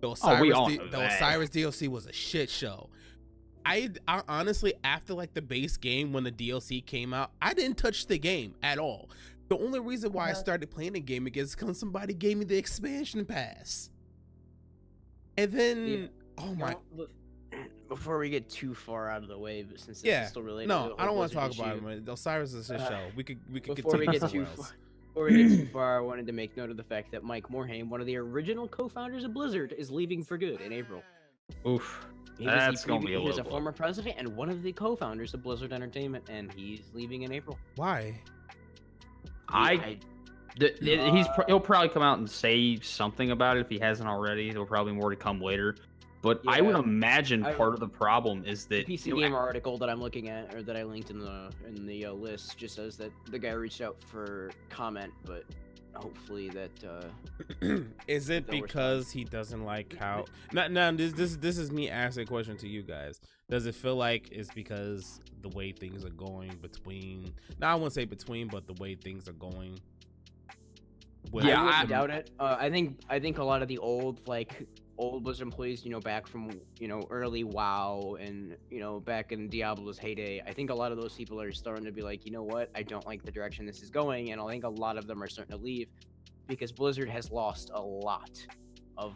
The Osiris DLC was a shit show. I honestly, after like the base game, when the DLC came out, I didn't touch the game at all. The only reason why I started playing the game is because somebody gave me the expansion pass. And then, oh my. Before we get too far out of the way, but since it's still related, no, I don't want to talk about it. Osiris is a show. We could before we get too far. Before we get too far, I wanted to make note of the fact that Mike Morhaime, one of the original co-founders of Blizzard, is leaving for good in April. Oof, that's gonna be a little. He was a former president and one of the co-founders of Blizzard Entertainment, and he's leaving in April. Why? He'll probably come out and say something about it if he hasn't already. There'll probably more to come later. But I would imagine part of the problem is that the PC Gamer article that I'm looking at, or that I linked in the list, just says that the guy reached out for comment, but hopefully that is it because he doesn't like how? Now this is me asking a question to you guys. Does it feel like it's because the way things are going between? Now I wouldn't say between, but the way things are going. I doubt it. I think a lot of the old Blizzard employees, you know, back from, you know, early WoW and, you know, back in Diablo's heyday, I think a lot of those people are starting to be like, you know what, I don't like the direction this is going, and I think a lot of them are starting to leave because Blizzard has lost a lot of,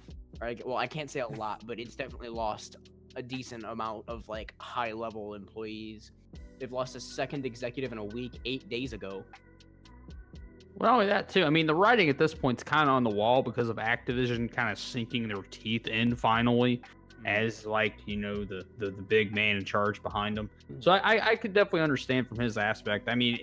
well, I can't say a lot, but it's definitely lost a decent amount of like high-level employees. They've lost a second executive in a week 8 days ago. Well, only that too. I mean, the writing at this point is kind of on the wall because of Activision kind of sinking their teeth in finally. as like the big man in charge behind him. So I could definitely understand from his aspect. I mean,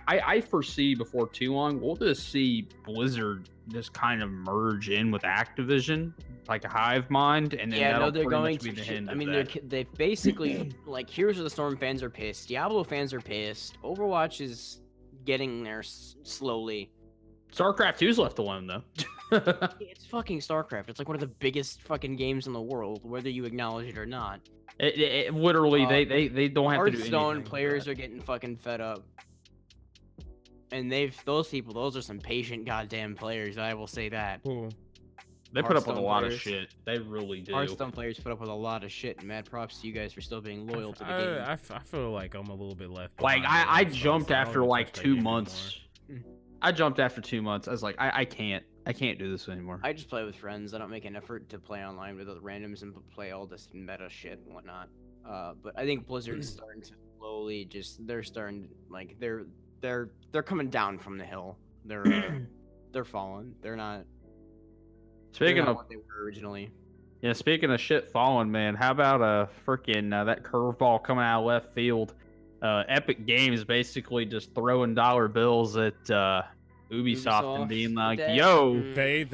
I foresee before too long we'll just see Blizzard just kind of merge in with Activision like a hive mind, and then that'll they're pretty going much be the end I of mean, that. they've basically like Heroes of the Storm fans are pissed. Diablo fans are pissed. Overwatch is getting there slowly. StarCraft 2's left alone though. It's fucking StarCraft. It's like one of the biggest fucking games in the world, whether you acknowledge it or not. It literally they don't have to do Hearthstone anything. players are getting fucking fed up. And those are some patient goddamn players, I will say that. Cool. They put up with a Hearthstone lot of players. shit. They really do. Hearthstone players put up with a lot of shit, and mad props to you guys for still being loyal to the game. I feel like I'm a little bit left Like behind I with that stuff, jumped so I don't after even like touch that 2 game months. anymore. I jumped after 2 months. I was like, I can't do this anymore. I just play with friends. I don't make an effort to play online with other randoms and play all this meta shit and whatnot. But I think Blizzard's starting to slowly they're starting like they're coming down from the hill. They're falling. They're not Speaking of what they were originally. yeah, speaking of shit falling, man, how about freaking that curveball coming out of left field? Epic Games basically just throwing dollar bills at Ubisoft and being like, that- "Yo, They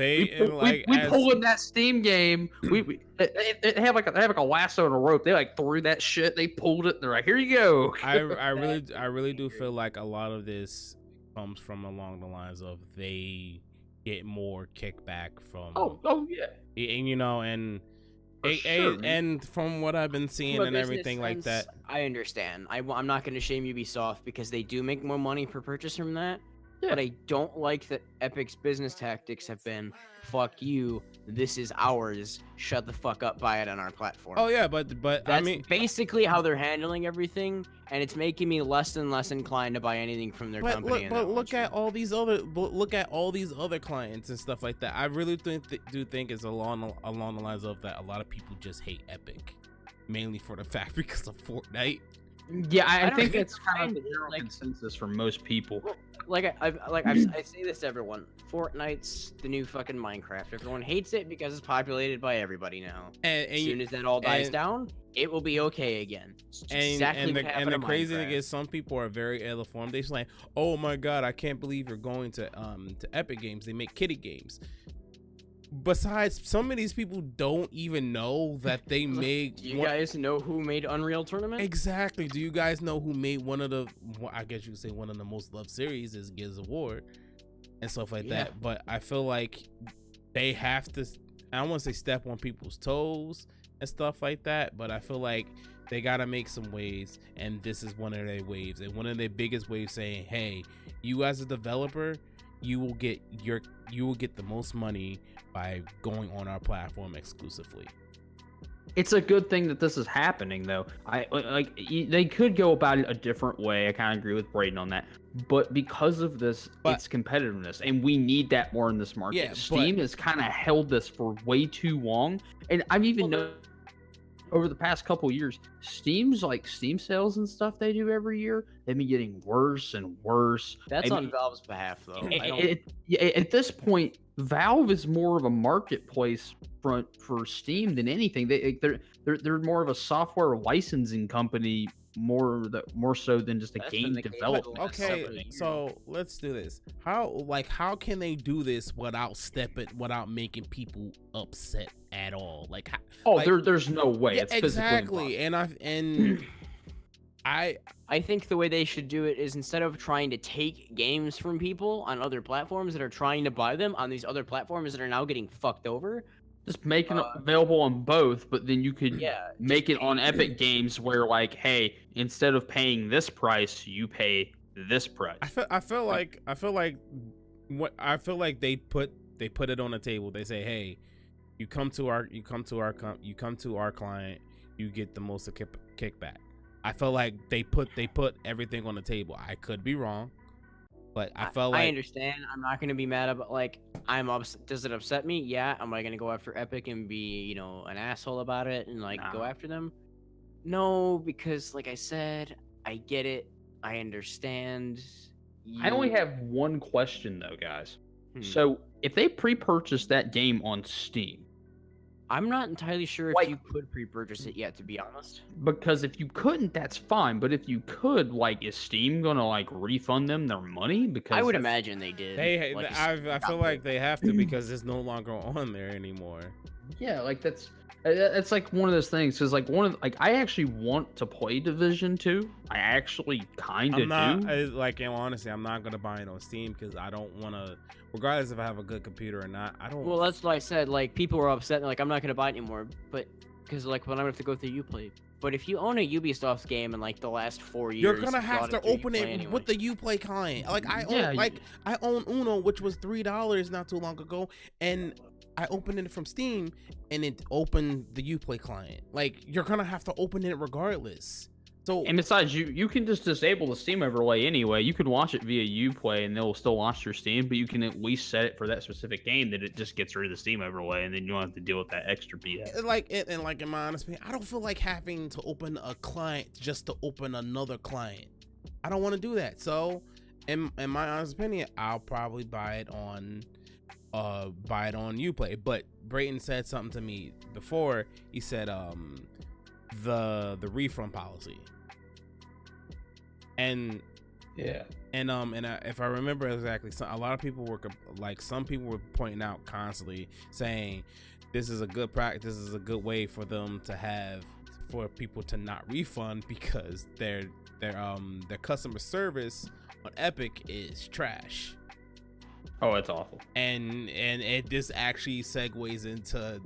we pulling that Steam game. They have like a lasso and a rope. They like threw that shit. They pulled it. And they're like, here you go. I really do feel like a lot of this comes from along the lines of they get more kickback from Oh yeah. And from what I've been seeing From a and business everything like that. sense, I understand. I'm not going to shame Ubisoft because they do make more money per purchase from that. Yeah. But I don't like that Epic's business tactics have been, fuck you, this is ours, shut the fuck up, buy it on our platform. Oh yeah, but That's I mean, basically how they're handling everything, and it's making me less and less inclined to buy anything from their company. but look at all these other clients and stuff like that. I really do think it's along the lines of that. A lot of people just hate Epic, mainly for the fact because of Fortnite. Yeah, I don't think hate it's kind of the the general like- consensus for most people. I say this to everyone. Fortnite's the new fucking Minecraft. Everyone hates it because it's populated by everybody now. As soon as that all dies down, it will be okay again. It's exactly what happened the to crazy thing Minecraft. is, some people are very ill-informed. They're just like, "Oh my god, I can't believe you're going to Epic Games. They make kiddie games." Besides, some of these people don't even know that they made. Do you guys know who made Unreal Tournament? Exactly. Do you guys know who made one of the? I guess you could say one of the most loved series is Gears of War, and stuff like that. But I feel like they have to. I don't want to say step on people's toes and stuff like that, but I feel like they gotta make some waves, and this is one of their waves, and one of their biggest waves saying, "Hey, you as a developer, you will get the most money by going on our platform exclusively." It's a good thing that this is happening, though. They could go about it a different way. I kind of agree with Braden on that. But because of this, it's competitiveness, and we need that more in this market. Yeah, Steam has kind of held this for way too long, and I've even noticed over the past couple years, Steam sales and stuff they do every year, they've been getting worse and worse. That's on Valve's behalf, though. At this point, Valve is more of a marketplace front for Steam than anything. They're more of a software licensing company more so than just a game development. Okay, so let's do this. How can they do this without making people upset at all? There's no way. Yeah, It's physically exactly. I think the way they should do it is, instead of trying to take games from people on other platforms that are trying to buy them on these other platforms that are now getting fucked over, just making it available on both, but then you could make it on Epic Games where, like, hey, instead of paying this price, you pay this price. I feel like they put it on the table. They say, hey, you come to our client, you get the most kickback. I feel like they put everything on the table. I could be wrong, but I felt like I understand. I'm not gonna be mad about does it upset me? Yeah. Am I gonna go after Epic and be an asshole about it and go after them? No, because like I said, I get it. I understand. I only have one question though, guys. So if they pre-purchased that game on Steam, I'm not entirely sure if Like- you could pre-purchase it yet, to be honest. Because if you couldn't, that's fine. But if you could, like, is Steam gonna like refund them their money? Because I would that's- imagine they did. They, like, I feel like they have to because it's no longer on there anymore. Yeah, like it's like one of those things. Cause like I actually want to play Division 2. I actually kind I'm of not do. like, and honestly, I'm not gonna buy it on Steam because I don't want to. Regardless if I have a good computer or not, I don't. Well, that's what I said. Like, people were upset. Like, I'm not gonna buy it anymore. But because like, when I'm gonna have to go through Uplay. But if you own a Ubisoft game in like the last 4 years, You're gonna you have got to through open it Uplay anyway. with the Uplay client. Like I own, Yeah, I own Uno, which was $3 not too long ago, and I opened it from Steam, and it opened the Uplay client. Like you're gonna have to open it regardless. So And besides, you can just disable the Steam overlay anyway. You can watch it via Uplay, and they'll still launch your Steam. But you can at least set it for that specific game that it just gets rid of the Steam overlay, and then you don't have to deal with that extra BS. like and like in my honest opinion, I don't feel like having to open a client just to open another client. I don't want to do that. So in my honest opinion, I'll probably buy it on Uplay. But Braden said something to me before. He said the refund policy. And Yeah. if I remember exactly, a lot of people were some people were pointing out constantly saying this is a good practice. This is a good way for them to have for people to not refund because their customer service on Epic is trash. Oh, it's awful. And this actually segues into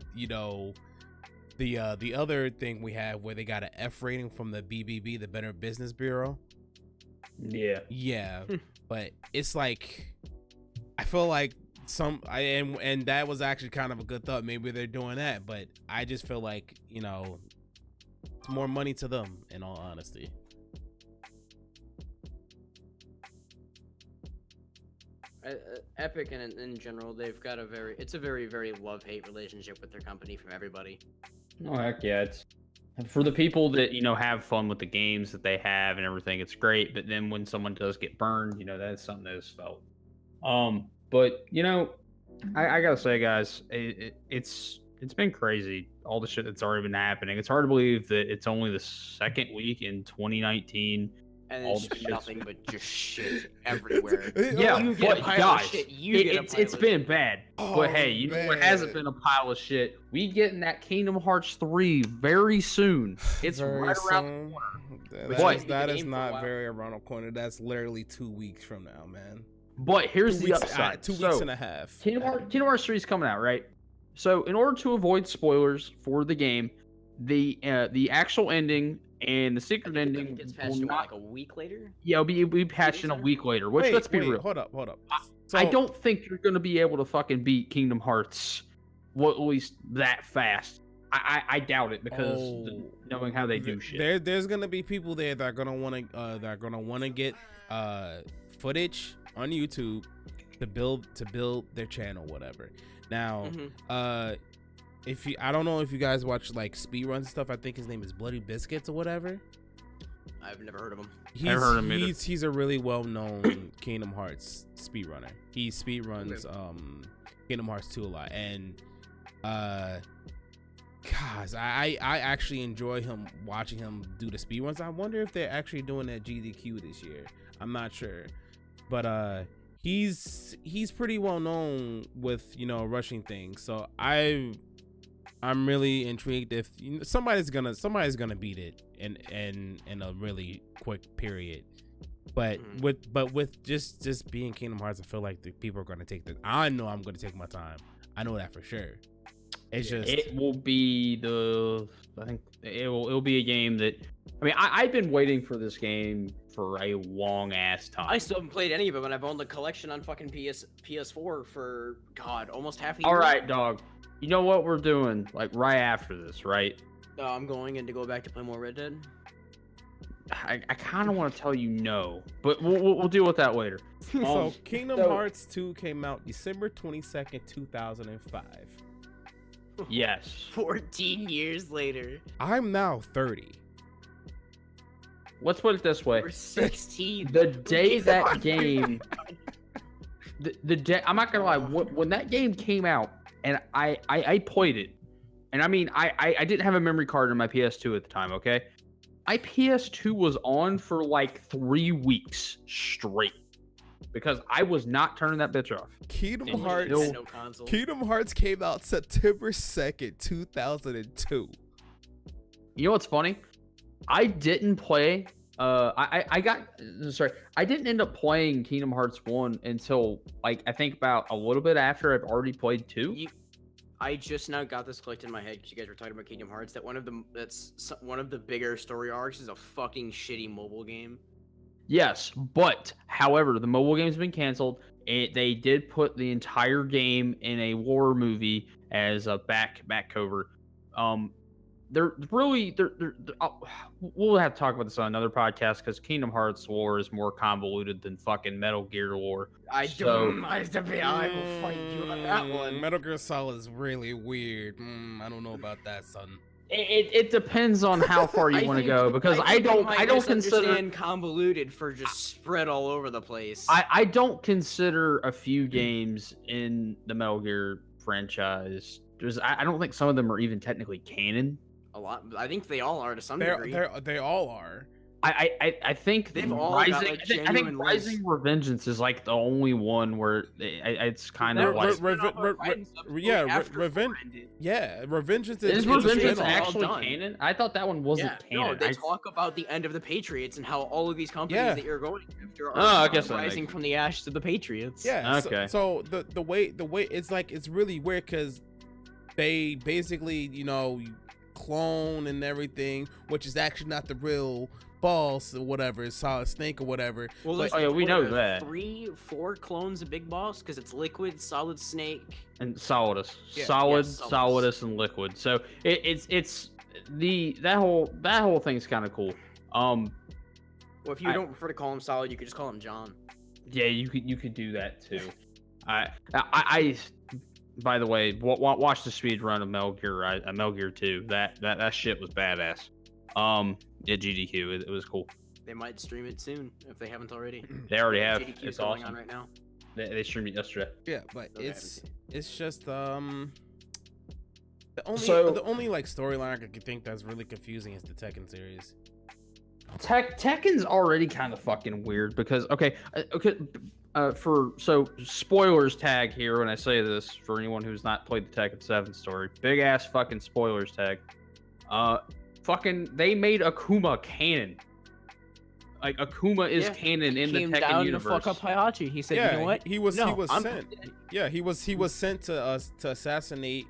the other thing we have where they got an F rating from the BBB, the Better Business Bureau. Yeah, but it's like I feel like and that was actually kind of a good thought. Maybe they're doing that, but I just feel like it's more money to them. In all honesty, Epic and in general, they've got it's a very, very love-hate relationship with their company from everybody. Oh heck yeah! It's for the people that have fun with the games that they have and everything. It's great, but then when someone does get burned, that's something that is felt. But I gotta say, guys, it's been crazy. All the shit that's already been happening. It's hard to believe that it's only the second week in 2019. And All it's the just shit's- nothing but just shit everywhere. Yeah, You get a but pile of guys, shit, you get a pile it's of been shit. bad. Oh, But hey, what hasn't been a pile of shit? We getting that Kingdom Hearts 3 very soon. It's very right around. soon. What? That is Game for a not while. very around the corner. That's literally 2 weeks from now, man. But here's 2 the weeks, upside. 2 So, weeks and a half. Kingdom Hearts 3 is coming out, right? So in order to avoid spoilers for the game, the actual ending and the secret ending Gets will patched not. like a week later. Yeah, it'll be patched in a later? week later. Which, let's be real, Hold up. I don't think you're gonna be able to fucking beat Kingdom Hearts, at least that fast. I doubt it because knowing how they do shit. There's gonna be people there that are gonna want to get footage on YouTube to build their channel, whatever. Now, I don't know if you guys watch like speedruns and stuff. I think his name is Bloody Biscuits or whatever. I've never heard of them. Never heard of him either. He's a really well-known Kingdom Hearts speedrunner. He speedruns Kingdom Hearts 2 a lot, and guys, I actually enjoy watching him do the speedruns. I wonder if they're actually doing that GDQ this year. I'm not sure, but he's pretty well known with rushing things. So I'm really intrigued if somebody's gonna beat it in a really quick period. But with just being Kingdom Hearts, I feel like the people are gonna take the. I know I'm gonna take my time. I know that for sure. It's just It will be I think it'll be a game that. I mean, I've been waiting for this game for a long ass time. I still haven't played any of it, but I've owned the collection on fucking PS4 for almost half a year. All right, dog. You know what we're doing? Like right after this, right? I'm going in to go back to play more Red Dead. I kind of want to tell you no, but we'll deal with that later. so Kingdom so- Hearts 2 came out December 22nd, 2005. Yes. 14 years later. I'm now 30. Let's put it this way. We're 16. The day that game, the day, I'm not gonna lie, when that game came out and I played it, and I mean, I didn't have a memory card in my PS2 at the time. Okay, my PS2 was on for like 3 weeks straight because I was not turning that bitch off. Kingdom And Hearts. still- Nintendo console. Kingdom Hearts came out September 2nd, 2002. You know what's funny? I didn't play. I didn't end up playing Kingdom Hearts 1 until like I think about a little bit after I've already played 2. I just now got this clicked in my head because you guys were talking about Kingdom Hearts. That one of the bigger story arcs is a fucking shitty mobile game. Yes, but however, the mobile game's been canceled. They did put the entire game in a war movie as a back cover. We'll have to talk about this on another podcast because Kingdom Hearts lore is more convoluted than fucking Metal Gear lore. I will fight you on that one. Metal Gear Solid is really weird. I don't know about that, son. It depends on how far you want to go because I don't consider convoluted for just spread all over the place. I don't consider a few games in the Metal Gear franchise. I don't think some of them are even technically canon. A lot. I think they all are to some degree. They all are. I think They've all Rising. got, like, I think genuine Rising Revengeance is like the only one where it's kind of like. Revengeance Is Revengeance actually canon? I thought that one wasn't canon. No, they talk about the end of the Patriots and how all of these companies that you're going after are I guess rising from the ashes of the Patriots. Yeah. Okay. So the way it's like it's really weird because they basically clone and everything, which is actually not the real boss or whatever, it's Solid Snake or whatever. Well, we know that 4 clones of Big Boss because it's Liquid, Solid Snake, and Solidus, Yeah. Solidus, and Liquid. So it's that whole thing's kind of cool. Well, if you don't prefer to call him Solid, you could just call him John. Yeah, you could do that too. I by the way, watch the speed run of Metal Gear 2. That shit was badass. Yeah, GDQ, it was cool. They might stream it soon if they haven't already. They already have. GDQ It's going awesome. on right now. They streamed it yesterday. Yeah, but Okay. it's just the only like storyline I could think that's really confusing is the Tekken series. Tekken's already kind of fucking weird because so spoilers tag here when I say this for anyone who's not played the Tekken 7 story. Big ass fucking spoilers tag. Fucking they made Akuma canon. Like Akuma is canon in the Tekken down universe. To fuck up Hayachi. He said, "You know what? He was I'm sent. Yeah, he was sent to assassinate.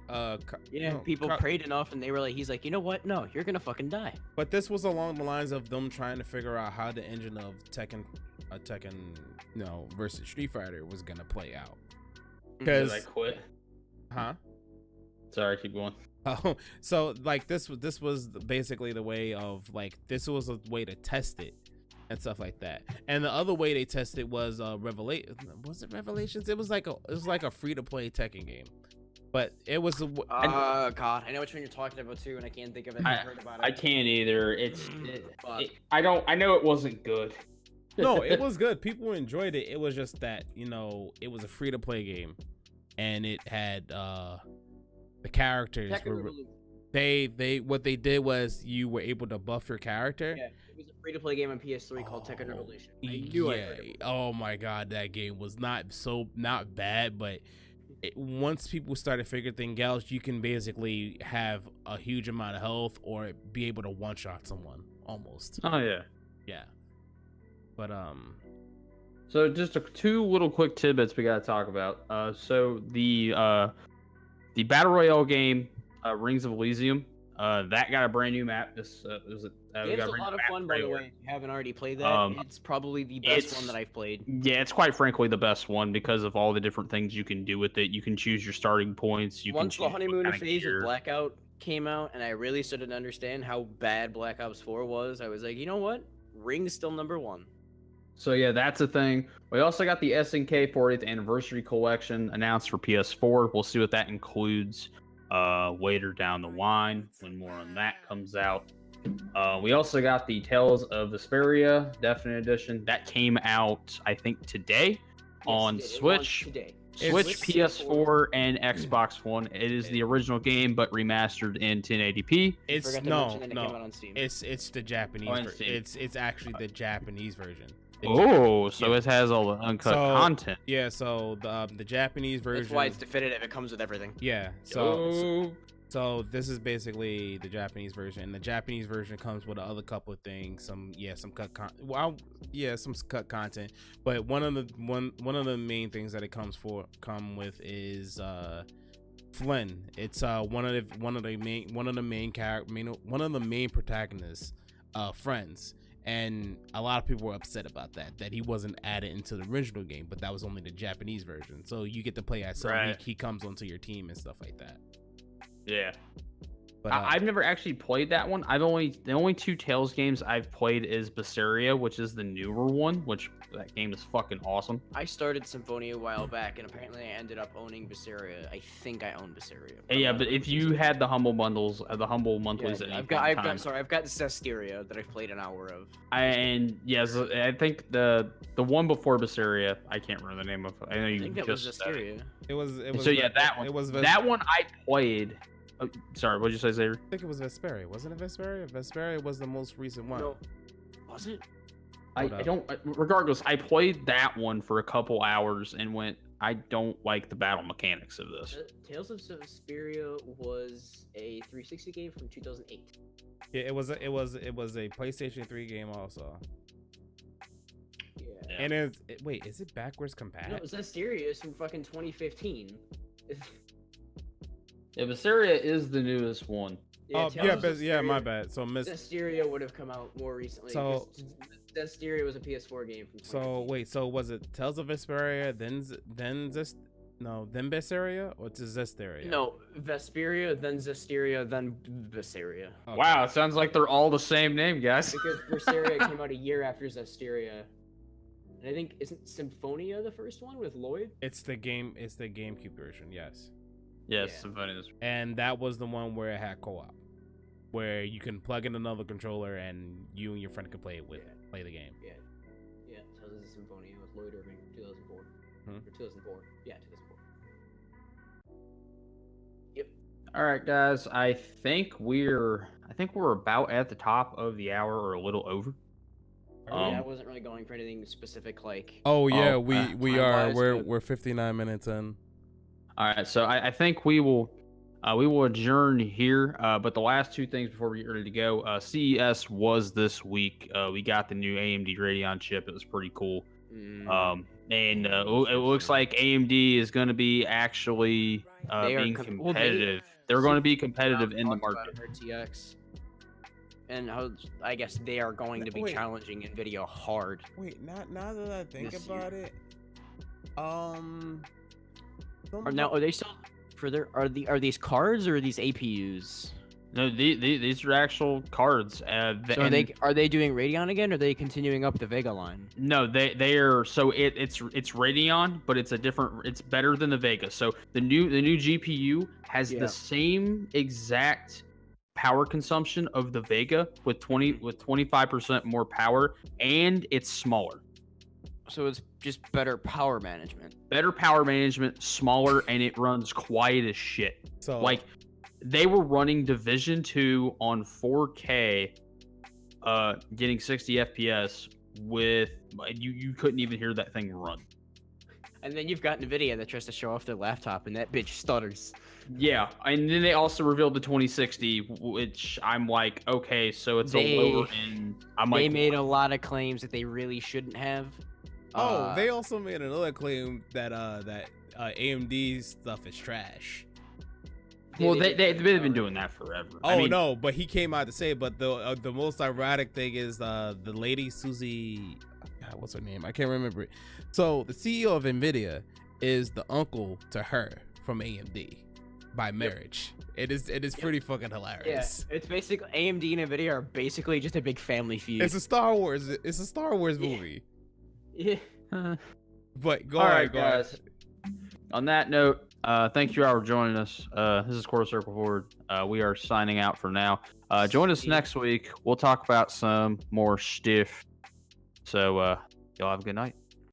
People prayed enough, and they were like, he's like, you know what? No, you're gonna fucking die. But this was along the lines of them trying to figure out how the engine of Tekken, versus Street Fighter was gonna play out. Did I quit? Huh? Sorry, keep going. Oh, so like this was basically the way of like this was a way to test it and stuff like that. And the other way they tested was Was it Revelations? It was like a free to play Tekken game, but it was God, I know which one you're talking about too, and I can't think of it. I've heard about it. I can't either. I know it wasn't good. No, it was good. People enjoyed it. It was just that it was a free to play game, and it had the characters were what they did was you were able to buff your character. Yeah, it was a free to play game on PS3 called Tekken Revolution. Oh my god, that game was not bad, but once people started figuring things out, you can basically have a huge amount of health or be able to one shot someone almost. Oh yeah. Yeah. But so just two little quick tidbits we gotta talk about. So the Battle Royale game, Rings of Elysium, that got a brand new map. This was it's a lot of fun, by the way. If you haven't already played that, it's probably the best one that I've played. Yeah, it's quite frankly the best one because of all the different things you can do with it. You can choose your starting points. Once the honeymoon phase of Blackout came out, and I really started to understand how bad Black Ops 4 was, I was like, you know what? Ring's still number 1. So yeah, that's a thing. We also got the SNK 40th Anniversary Collection announced for PS4. We'll see what that includes later down the line when more on that comes out. We also got the Tales of Vesperia Definite Edition. That came out, I think, today on Switch. Switch, PS4, and Xbox One. It is the original game, but remastered in 1080p. It's Forgot to mention that it came out on Steam. It's the Japanese. On Steam. It's actually the Japanese version. So it has all the uncut content. Yeah, so the Japanese version. That's why it's definitive. It comes with everything. Yeah, so this is basically the Japanese version, and the Japanese version comes with another couple of things. Some cut content. But one of the main things that it come with is Flynn. It's one of the main protagonists' friends. And a lot of people were upset about that he wasn't added into the original game, but that was only the Japanese version. So you get to play as someone. He comes onto your team and stuff like that. Yeah. But I've never actually played that one. The only two Tales games I've played is Berseria, which is the newer one, which that game is fucking awesome. I started Symphonia a while back, and apparently I ended up owning Berseria. I think I own Berseria. Yeah, but if you had the humble bundles, the humble monthlies, I've got Zestiria that I've played an hour of. I think the one before Berseria, I can't remember the name of it. I know you think that just was said it. Zestiria. It was that one. It was that one I played. Oh, sorry, what did you say, Xavier? I think it was Vesperia. Wasn't it Vesperia? Vesperia was the most recent one. No. Was it? I don't. Regardless, I played that one for a couple hours and went, I don't like the battle mechanics of this. Tales of Vesperia was a 360 game from 2008. Yeah, it was a PlayStation 3 game also. Yeah. And is it backwards compatible? No, Zestiria is from fucking 2015. Yeah, Berseria is the newest one. My bad. So Zestiria would have come out more recently. So Zestiria was a PS4 game from 2015. So was it Tales of Vesperia, then Berseria, or to Zestiria? No, Vesperia, then Zestiria, then Berseria. Okay. Wow, it sounds like they're all the same name, guys. Because Berseria came out a year after Zestiria. And I think, isn't Symphonia the first one with Lloyd? It's the GameCube version, yes. Yes, Yeah. Symphonia. And that was the one where it had co-op, where you can plug in another controller and you and your friend can play the game. Yeah. Tales of Symphonia with Lloyd Irving, 2004. Or 2004. Yeah, 2004. Yep. All right, guys. I think we're about at the top of the hour or a little over. I wasn't really going for anything specific like. Oh yeah, Oh, we are. time-wise, We're 59 minutes in. All right, so I think we will adjourn here. But the last two things before we get ready to go, CES was this week. We got the new AMD Radeon chip. It was pretty cool. And it looks like AMD is going to be actually being competitive. They're going to be competitive in the market. RTX. And how I guess they are going to be challenging NVIDIA hard. Wait, now that I think about it, Or now are they still for their are these cards or are these APUs? No, these are actual cards. So are they doing Radeon again, or are they continuing up the Vega line? No, they are. So it's Radeon, but it's better than the Vega. So the new GPU has the same exact power consumption of the Vega with 25% more power, and it's smaller. So it's just better power management. Better power management, smaller, and it runs quiet as shit. So like they were running Division 2 on 4K, getting 60 FPS with you couldn't even hear that thing run. And then you've got NVIDIA that tries to show off their laptop, and that bitch stutters. Yeah, and then they also revealed the 2060, which I'm like, okay, so it's a lower end. They made a lot of claims that they really shouldn't have. They also made another claim that AMD stuff is trash. Well, they've been doing that forever. No, but he came out to say. But the most ironic thing is the lady Susie, what's her name? I can't remember it. So the CEO of NVIDIA is the uncle to her from AMD by marriage. It is pretty fucking hilarious. Yeah, it's basically AMD and NVIDIA are basically just a big family feud. It's a Star Wars movie. Yeah. But go All on, right, guys. On that note, thank you all for joining us. This is Quarter Circle Forward. We are signing out for now. Join us next week. We'll talk about some more stuff. So y'all have a good night.